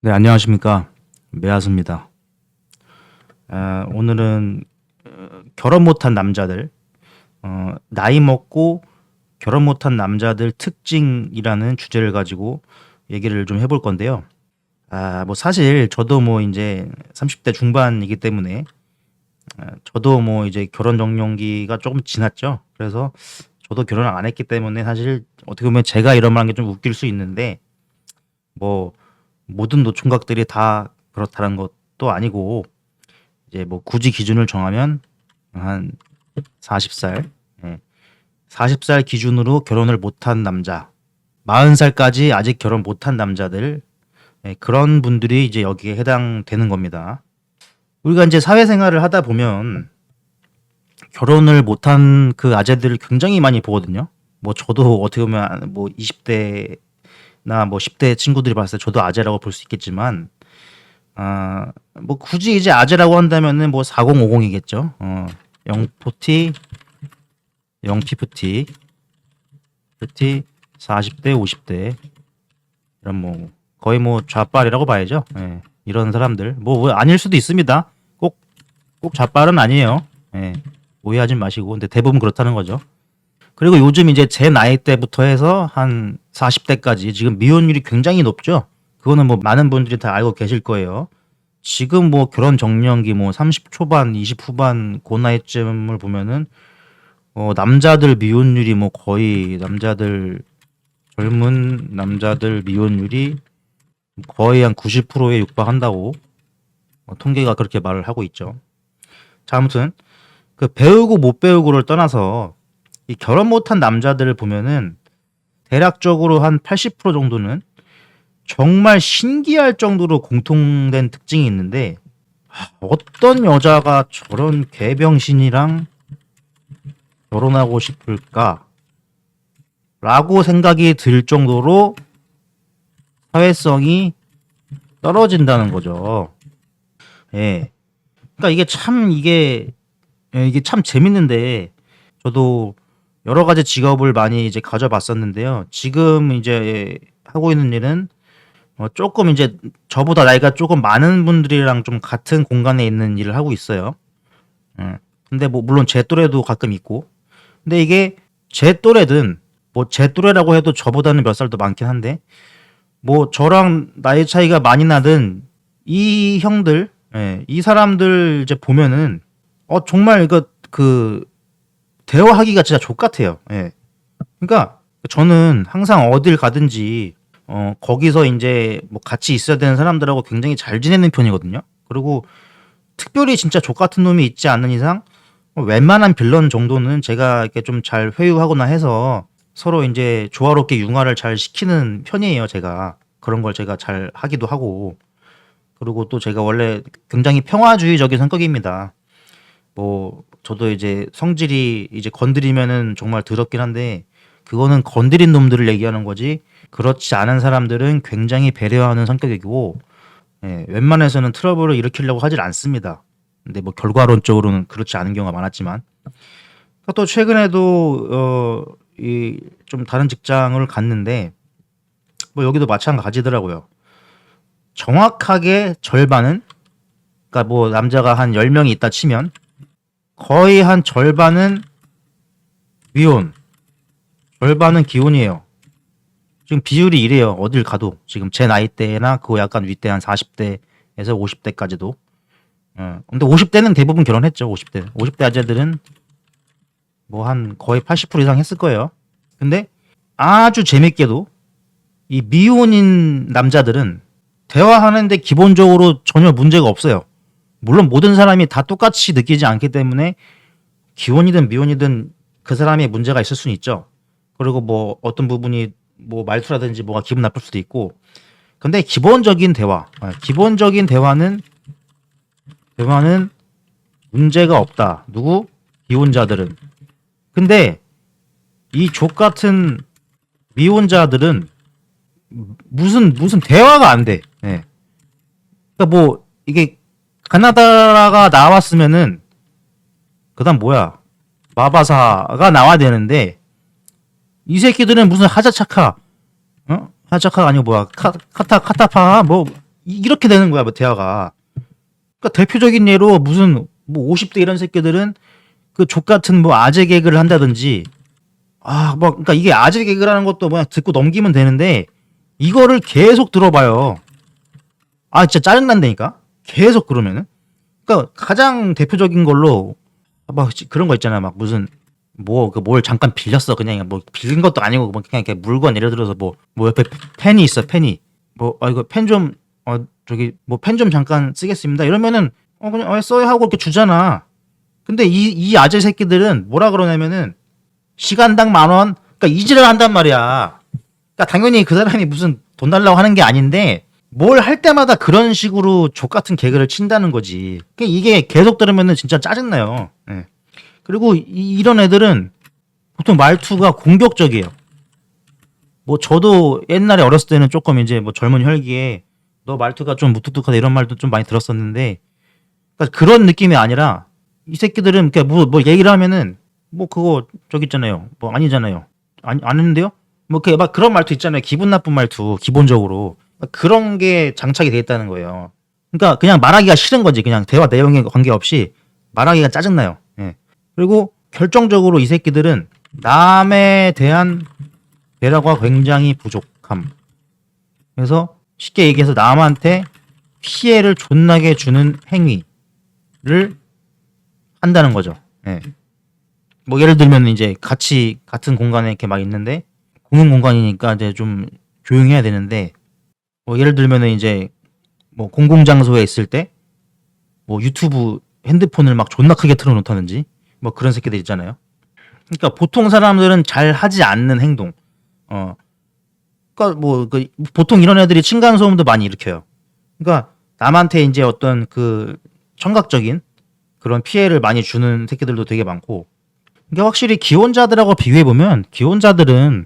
네, 안녕하십니까. 매화수입니다. 오늘은 결혼 못한 남자들, 나이 먹고 결혼 못한 남자들 특징이라는 주제를 가지고 얘기를 좀 해볼 건데요. 뭐 사실 저도 뭐 이제 30대 중반이기 때문에 저도 뭐 이제 결혼 정년기가 조금 지났죠. 그래서 저도 결혼을 안 했기 때문에 사실 어떻게 보면 제가 이런 말한 게 좀 웃길 수 있는데 뭐 모든 노총각들이 다 그렇다는 것도 아니고 이제 뭐 굳이 기준을 정하면 한 40살, 40살 기준으로 결혼을 못한 남자, 40살까지 아직 결혼 못한 남자들, 그런 분들이 이제 여기에 해당되는 겁니다. 우리가 이제 사회생활을 하다 보면 결혼을 못한 그 아재들을 굉장히 많이 보거든요. 뭐 저도 어떻게 보면 뭐 20대나 뭐 10대 친구들이 봤을 때 저도 아재라고 볼 수 있겠지만 뭐 굳이 이제 아재라고 한다면은 뭐 4050이겠죠. 040, 050, 50, 40대, 50대 이런 뭐 거의 뭐 좌빨이라고 봐야죠. 예, 이런 사람들 뭐 아닐 수도 있습니다. 꼭 좌빨은 아니에요. 예, 오해하지 마시고 근데 대부분 그렇다는 거죠. 그리고 요즘 이제 제 나이 때부터 해서 한 40대까지 지금 미혼율이 굉장히 높죠. 그거는 뭐 많은 분들이 다 알고 계실 거예요. 지금 뭐 결혼 정년기 뭐 30 초반, 20 후반 그 나이쯤을 보면은 남자들 미혼율이 뭐 거의 젊은 남자들 미혼율이 거의 한 90%에 육박한다고 통계가 그렇게 말을 하고 있죠. 자, 아무튼 그 배우고 못 배우고를 떠나서 이 결혼 못한 남자들을 보면은 대략적으로 한 80% 정도는 정말 신기할 정도로 공통된 특징이 있는데 어떤 여자가 저런 개병신이랑 결혼하고 싶을까? 라고 생각이 들 정도로 사회성이 떨어진다는 거죠. 예. 그러니까 이게 참 재밌는데 저도 여러 가지 직업을 많이 이제 가져봤었는데요. 지금 이제 하고 있는 일은 조금 이제 저보다 나이가 조금 많은 분들이랑 좀 같은 공간에 있는 일을 하고 있어요. 예. 근데 뭐 물론 제 또래도 가끔 있고. 근데 이게 제 또래든 뭐 제 또래라고 해도 저보다는 몇 살 더 많긴 한데 뭐 저랑 나이 차이가 많이 나든 이 형들, 이 사람들 이제 보면은 정말 이거 그 대화하기가 진짜 족같아요. 예. 그러니까 저는 항상 어딜 가든지 거기서 이제 뭐 같이 있어야 되는 사람들하고 굉장히 잘 지내는 편이거든요. 그리고 특별히 진짜 족같은 놈이 있지 않는 이상 웬만한 빌런 정도는 제가 이렇게 좀 잘 회유하거나 해서 서로 이제 조화롭게 융화를 잘 시키는 편이에요, 제가. 그런 걸 제가 잘 하기도 하고. 그리고 또 제가 원래 굉장히 평화주의적인 성격입니다. 뭐 저도 이제 성질이 이제 건드리면은 정말 더럽긴 한데 그거는 건드린 놈들을 얘기하는 거지. 그렇지 않은 사람들은 굉장히 배려하는 성격이고 웬만해서는 트러블을 일으키려고 하질 않습니다. 근데 뭐 결과론적으로는 그렇지 않은 경우가 많았지만 또 최근에도 이 좀 다른 직장을 갔는데 뭐 여기도 마찬가지더라고요. 정확하게 절반은 그러니까 뭐 남자가 한 10명이 있다 치면 거의 한 절반은 위혼, 절반은 기혼이에요. 지금 비율이 이래요. 어딜 가도 지금 제 나이대나 그거 약간 윗대 한 40대에서 50대까지도. 근데 50대는 대부분 결혼했죠. 50대 아재들은 뭐 한 거의 80% 이상 했을 거예요. 근데 아주 재밌게도 이 미혼인 남자들은 대화하는데 기본적으로 전혀 문제가 없어요. 물론 모든 사람이 다 똑같이 느끼지 않기 때문에 기혼이든 미혼이든 그 사람의 문제가 있을 수는 있죠. 그리고 뭐 어떤 부분이 뭐 말투라든지 뭐가 기분 나쁠 수도 있고. 근데 기본적인 기본적인 대화는 문제가 없다. 누구? 기혼자들은. 근데 이 족 같은 미혼자들은 무슨 대화가 안 돼. 예. 그러니까 뭐 이게 가나다라가 나왔으면은 그다음 뭐야 마바사가 나와야 되는데 이 새끼들은 무슨 하자차카 하자차카가 아니고 뭐야 카타파 뭐 이렇게 되는 거야, 뭐 대화가. 그러니까 대표적인 예로 무슨 뭐 50대 이런 새끼들은 그 족 같은 뭐 아재 개그를 한다든지 뭐 그러니까 이게 아재 개그라는 것도 그냥 듣고 넘기면 되는데 이거를 계속 들어봐요. 진짜 짜증난다니까. 계속 그러면은. 그러니까 가장 대표적인 걸로 막 그런 거 있잖아. 막 무슨 뭐 그 뭘 잠깐 빌렸어. 그냥 뭐 빌린 것도 아니고 뭐 그냥 이렇게 물건 예를 들어서 뭐 옆에 펜이 있어. 펜이 뭐 이거 펜 좀 저기 뭐 펜 좀 잠깐 쓰겠습니다. 이러면은 그냥 써요 하고 이렇게 주잖아. 근데 이 아재 새끼들은 뭐라 그러냐면은 시간당 10,000원. 그러니까 이질을 한단 말이야. 그러니까 당연히 그 사람이 무슨 돈 달라고 하는 게 아닌데 뭘 할 때마다 그런 식으로 족 같은 개그를 친다는 거지. 그러니까 이게 계속 들으면은 진짜 짜증나요. 예. 그리고 이런 애들은 보통 말투가 공격적이에요. 뭐 저도 옛날에 어렸을 때는 조금 이제 뭐 젊은 혈기에 너 말투가 좀 무뚝뚝하다 이런 말도 좀 많이 들었었는데 그러니까 그런 느낌이 아니라 이 새끼들은 그러니까 뭐 얘기를 하면은 뭐 그거 저기 있잖아요. 뭐 아니잖아요. 아는데요? 뭐 막 그런 말투 있잖아요. 기분 나쁜 말투 기본적으로 그런 게 장착이 돼 있다는 거예요. 그러니까 그냥 말하기가 싫은 거지. 그냥 대화 내용에 관계없이 말하기가 짜증나요. 예. 그리고 결정적으로 이 새끼들은 남에 대한 배려가 굉장히 부족함. 그래서 쉽게 얘기해서 남한테 피해를 존나게 주는 행위를 한다는 거죠. 예. 뭐 예를 들면 이제 같이 같은 공간에 이렇게 막 있는데 공용 공간이니까 이제 좀 조용해야 되는데 뭐 예를 들면은 이제 뭐 공공장소에 있을 때 뭐 유튜브 핸드폰을 막 존나 크게 틀어놓다든지 뭐 그런 새끼들 있잖아요. 그러니까 보통 사람들은 잘 하지 않는 행동. 그러니까 뭐 보통 이런 애들이 층간 소음도 많이 일으켜요. 그러니까 남한테 이제 어떤 그 청각적인 그런 피해를 많이 주는 새끼들도 되게 많고. 그러니까 확실히 기혼자들하고 비교해 보면 기혼자들은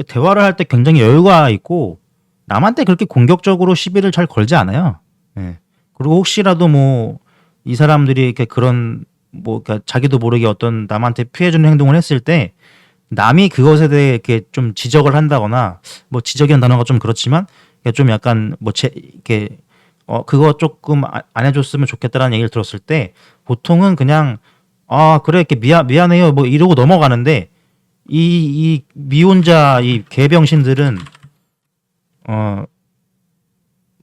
대화를 할 때 굉장히 여유가 있고 남한테 그렇게 공격적으로 시비를 잘 걸지 않아요. 예. 그리고 혹시라도 뭐 이 사람들이 이렇게 그런 뭐 그러니까 자기도 모르게 어떤 남한테 피해 주는 행동을 했을 때 남이 그것에 대해 이렇게 좀 지적을 한다거나 뭐 지적이라는 단어가 좀 그렇지만 좀 약간 뭐 이렇게 그거 조금 안 해줬으면 좋겠다라는 얘기를 들었을 때 보통은 그냥 그래 이렇게 미안해요 뭐 이러고 넘어가는데 이 미혼자 이 개병신들은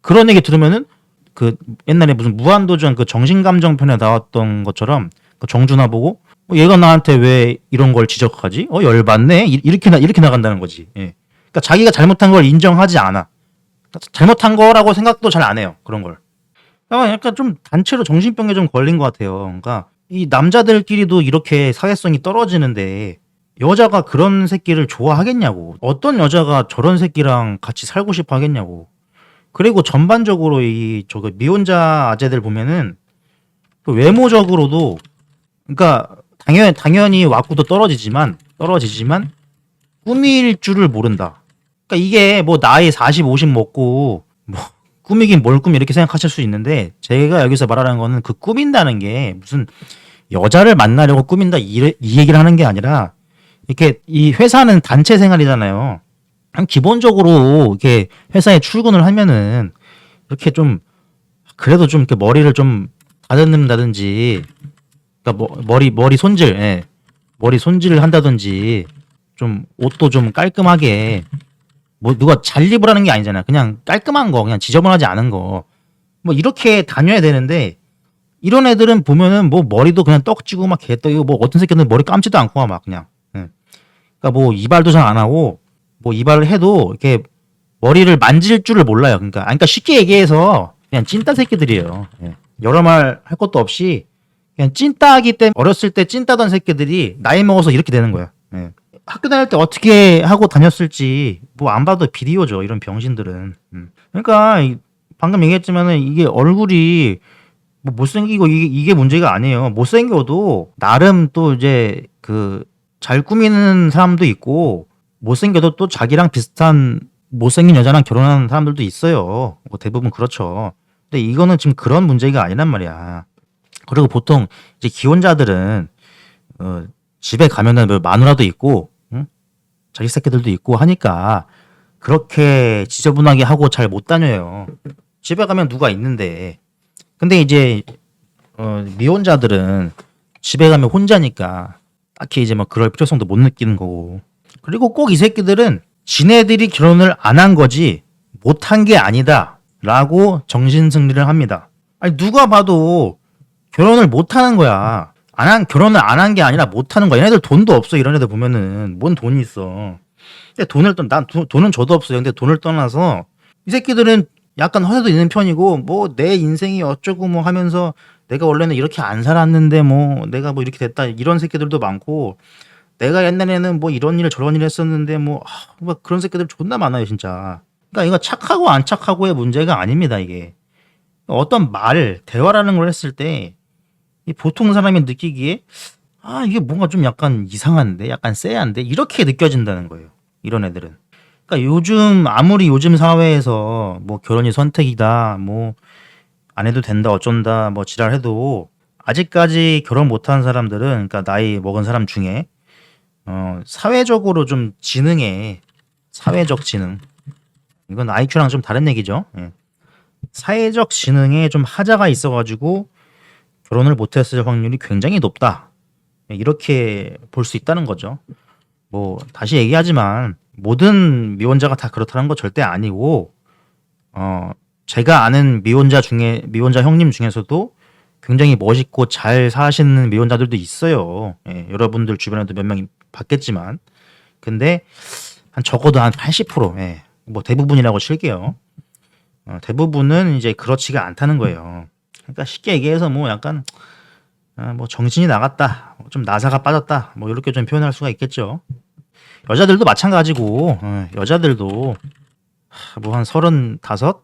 그런 얘기 들으면은 그 옛날에 무슨 무한도전 그 정신감정 편에 나왔던 것처럼 그 정준하 보고 얘가 나한테 왜 이런 걸 지적하지? 열받네. 이렇게 나간다는 거지. 예. 그러니까 자기가 잘못한 걸 인정하지 않아. 잘못한 거라고 생각도 잘 안 해요. 그런 걸. 약간 좀 단체로 정신병에 좀 걸린 것 같아요. 그러니까 이 남자들끼리도 이렇게 사회성이 떨어지는데 여자가 그런 새끼를 좋아하겠냐고. 어떤 여자가 저런 새끼랑 같이 살고 싶어 하겠냐고. 그리고 전반적으로 저거 미혼자 아재들 보면은 그 외모적으로도 그러니까 당연히 와꾸도 떨어지지만 꾸밀 줄을 모른다. 그러니까 이게 뭐 나이 40, 50 먹고 뭐 꾸미긴 뭘 꾸미 이렇게 생각하실 수 있는데 제가 여기서 말하는 거는 그 꾸민다는 게 무슨 여자를 만나려고 꾸민다 이 얘기를 하는 게 아니라 이렇게 이 회사는 단체 생활이잖아요. 기본적으로 이렇게 회사에 출근을 하면은 이렇게 좀 그래도 좀 이렇게 머리를 좀 다듬는다든지 그러니까 머리 손질, 예. 머리 손질을 한다든지 좀 옷도 좀 깔끔하게 뭐 누가 잘 입으라는 게 아니잖아. 그냥 깔끔한 거, 그냥 지저분하지 않은 거. 뭐 이렇게 다녀야 되는데 이런 애들은 보면은 뭐 머리도 그냥 떡지고 막 개떡이고 뭐 어떤 새끼는 머리 감지도 않고 막 그냥. 예. 그러니까 뭐 이발도 잘 안 하고 뭐 이발을 해도 이렇게 머리를 만질 줄을 몰라요. 그러니까 쉽게 얘기해서 그냥 찐따 새끼들이에요. 예. 여러 말 할 것도 없이 그냥 찐따기 때문에 어렸을 때 찐따던 새끼들이 나이 먹어서 이렇게 되는 거야. 예. 학교 다닐 때 어떻게 하고 다녔을지 뭐 안 봐도 비디오죠. 이런 병신들은. 그러니까 방금 얘기했지만은 이게 얼굴이 뭐 못생기고 이게 문제가 아니에요. 못생겨도 나름 또 이제 그 잘 꾸미는 사람도 있고 못생겨도 또 자기랑 비슷한 못생긴 여자랑 결혼하는 사람들도 있어요. 뭐 대부분 그렇죠. 근데 이거는 지금 그런 문제가 아니란 말이야. 그리고 보통 이제 기혼자들은 집에 가면은 뭐 마누라도 있고 응? 자기 새끼들도 있고 하니까 그렇게 지저분하게 하고 잘 못 다녀요. 집에 가면 누가 있는데. 근데 이제 미혼자들은 집에 가면 혼자니까 딱히 이제 뭐 그럴 필요성도 못 느끼는 거고. 그리고 꼭 이 새끼들은 지네들이 결혼을 안 한 거지 못한 게 아니다라고 정신승리를 합니다. 아니 누가 봐도 결혼을 못 하는 거야. 결혼을 안 한 게 아니라 못 하는 거야. 얘네들 돈도 없어. 이런 애들 보면은 뭔 돈이 있어. 근데 돈은 저도 없어요. 근데 돈을 떠나서 이 새끼들은 약간 허세도 있는 편이고 뭐 내 인생이 어쩌고 뭐 하면서 내가 원래는 이렇게 안 살았는데 뭐 내가 뭐 이렇게 됐다 이런 새끼들도 많고 내가 옛날에는 뭐 이런 일 저런 일 했었는데 뭐 그런 새끼들 존나 많아요 진짜. 그러니까 이거 착하고 안 착하고의 문제가 아닙니다 이게. 어떤 대화라는 걸 했을 때 이 보통 사람이 느끼기에 이게 뭔가 좀 약간 이상한데 약간 쎄한데 이렇게 느껴진다는 거예요 이런 애들은. 그러니까 아무리 요즘 사회에서 뭐 결혼이 선택이다 뭐 안 해도 된다 어쩐다 뭐 지랄해도 아직까지 결혼 못한 사람들은 그러니까 나이 먹은 사람 중에 사회적으로 좀 사회적 지능 이건 IQ랑 좀 다른 얘기죠. 예. 사회적 지능에 좀 하자가 있어가지고 결혼을 못했을 확률이 굉장히 높다. 예, 이렇게 볼 수 있다는 거죠. 뭐 다시 얘기하지만 모든 미혼자가 다 그렇다는 거 절대 아니고 제가 아는 미혼자 형님 중에서도 굉장히 멋있고 잘 사시는 미혼자들도 있어요. 예, 여러분들 주변에도 몇 명 봤겠지만 근데 적어도 한 80%, 예, 뭐 대부분이라고 칠게요. 대부분은 이제 그렇지가 않다는 거예요. 그러니까 쉽게 얘기해서 뭐 약간 뭐 정신이 나갔다, 좀 나사가 빠졌다, 뭐 이렇게 좀 표현할 수가 있겠죠. 여자들도 마찬가지고 여자들도 뭐 한 35,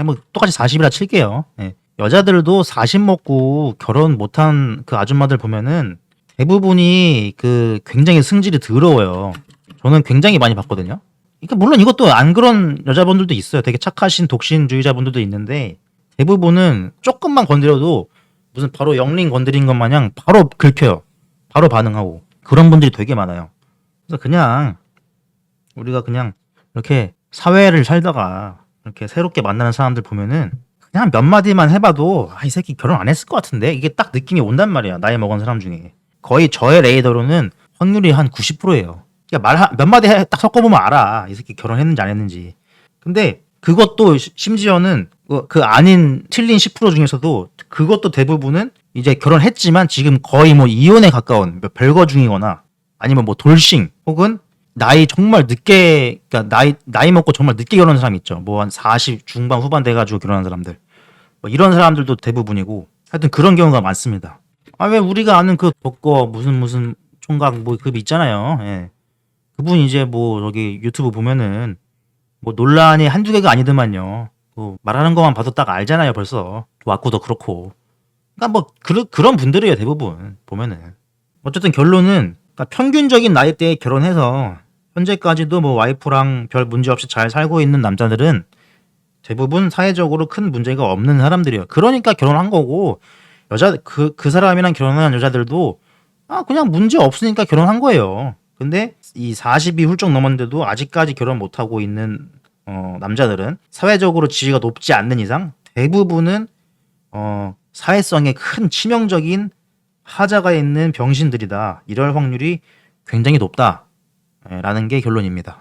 뭐 똑같이 40이라 칠게요. 예. 여자들도 40 먹고 결혼 못한 그 아줌마들 보면은 대부분이 굉장히 승질이 더러워요. 저는 굉장히 많이 봤거든요. 그러니까 물론 이것도 안 그런 여자분들도 있어요. 되게 착하신 독신주의자분들도 있는데 대부분은 조금만 건드려도 무슨 바로 영린 건드린 것 마냥 바로 긁혀요. 바로 반응하고 그런 분들이 되게 많아요. 그래서 그냥 우리가 그냥 이렇게 사회를 살다가 이렇게 새롭게 만나는 사람들 보면은 그냥 몇 마디만 해봐도 이 새끼 결혼 안 했을 것 같은데 이게 딱 느낌이 온단 말이야. 나이 먹은 사람 중에 거의 저의 레이더로는 확률이 한 90%예요. 그러니까 몇 마디 딱 섞어보면 알아. 이 새끼 결혼했는지 안 했는지. 근데 그것도 심지어는 그 아닌 틀린 10% 중에서도 그것도 대부분은 이제 결혼했지만 지금 거의 뭐 이혼에 가까운 별거 중이거나 아니면 뭐 돌싱 혹은 나이 정말 늦게 그러니까 나이 먹고 정말 늦게 결혼한 사람 있죠. 뭐 한 40 중반 후반 돼가지고 결혼한 사람들 뭐 이런 사람들도 대부분이고 하여튼 그런 경우가 많습니다. 왜 우리가 아는 그 덕거 무슨 총각 뭐 그 있잖아요. 예. 그분 이제 뭐 저기 유튜브 보면은 뭐 논란이 한두 개가 아니더만요. 뭐 말하는 것만 봐도 딱 알잖아요 벌써. 와꾸도 그렇고. 그러니까 뭐 그런 분들이에요 대부분 보면은. 어쨌든 결론은 그러니까 평균적인 나이대에 결혼해서 현재까지도 뭐 와이프랑 별 문제 없이 잘 살고 있는 남자들은 대부분 사회적으로 큰 문제가 없는 사람들이에요. 그러니까 결혼한 거고 그 사람이랑 결혼한 여자들도 그냥 문제 없으니까 결혼한 거예요. 근데 이 40이 훌쩍 넘었는데도 아직까지 결혼 못 하고 있는 남자들은 사회적으로 지위가 높지 않는 이상 대부분은 사회성에 큰 치명적인 하자가 있는 병신들이다. 이럴 확률이 굉장히 높다라는 게 결론입니다.